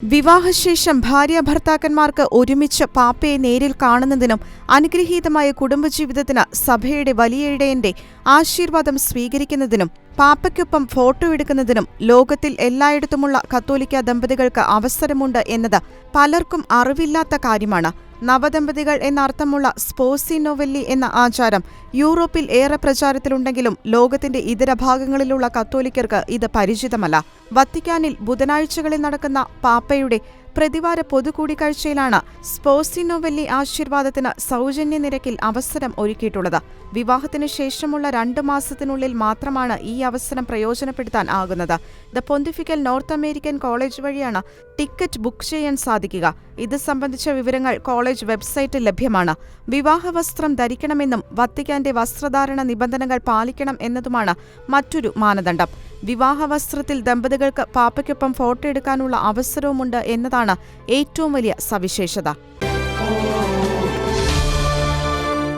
വിവാഹശേഷം ഭാര്യാഭർത്താക്കന്മാർക്ക് ഒരുമിച്ച് പാപ്പയെ നേരിൽ കാണുന്നതിനും അനുഗ്രഹീതമായ കുടുംബജീവിതത്തിന് സഭയുടെ വലിയ ഇടയന്റെ ആശീർവാദം സ്വീകരിക്കുന്നതിനും പാപ്പയ്ക്കൊപ്പം ഫോട്ടോ എടുക്കുന്നതിനും ലോകത്തിൽ എല്ലായിടത്തുമുള്ള കത്തോലിക്ക ദമ്പതികൾക്ക് അവസരമുണ്ട് എന്നത് പലർക്കും അറിവില്ലാത്ത കാര്യമാണ്. നവദമ്പതികൾ എന്നർത്ഥമുള്ള സ്പോസി നോവെല്ലി എന്ന ആചാരം യൂറോപ്പിൽ ഏറെ പ്രചാരത്തിലുണ്ടെങ്കിലും ലോകത്തിന്റെ ഇതര ഭാഗങ്ങളിലുള്ള കത്തോലിക്കർക്ക് ഇത് പരിചിതമല്ല. വത്തിക്കാനിൽ ബുധനാഴ്ചകളിൽ നടക്കുന്ന പാപ്പയുടെ പ്രതിവാര പൊതുകൂടിക്കാഴ്ചയിലാണ് സ്പോസി നോവെല്ലി ആശീർവാദത്തിന് സൗജന്യ നിരക്കിൽ അവസരം ഒരുക്കിയിട്ടുള്ളത്. വിവാഹത്തിന് ശേഷമുള്ള 2 മാസത്തിനുള്ളിൽ മാത്രമാണ് ഈ അവസരം പ്രയോജനപ്പെടുത്താൻ ആകുന്നത്. The pontifical north American college വഴിയാണ് ടിക്കറ്റ് ബുക്ക് ചെയ്യാൻ സാധിക്കുക. ഇത് സംബന്ധിച്ച വിവരങ്ങൾ കോളേജ് വെബ്സൈറ്റിൽ ലഭ്യമാണ്. വിവാഹവസ്ത്രം ധരിക്കണമെന്നും വത്തിക്കാന്റെ വസ്ത്രധാരണ നിബന്ധനകൾ പാലിക്കണം എന്നതുമാണ് മറ്റൊരു മാനദണ്ഡം. വിവാഹവസ്ത്രത്തിൽ ദമ്പതികൾക്ക് പാപ്പയ്ക്കൊപ്പം ഫോട്ടോ എടുക്കാനുള്ള അവസരവുമുണ്ട് എന്നതാണ് ഏറ്റവും വലിയ സവിശേഷത.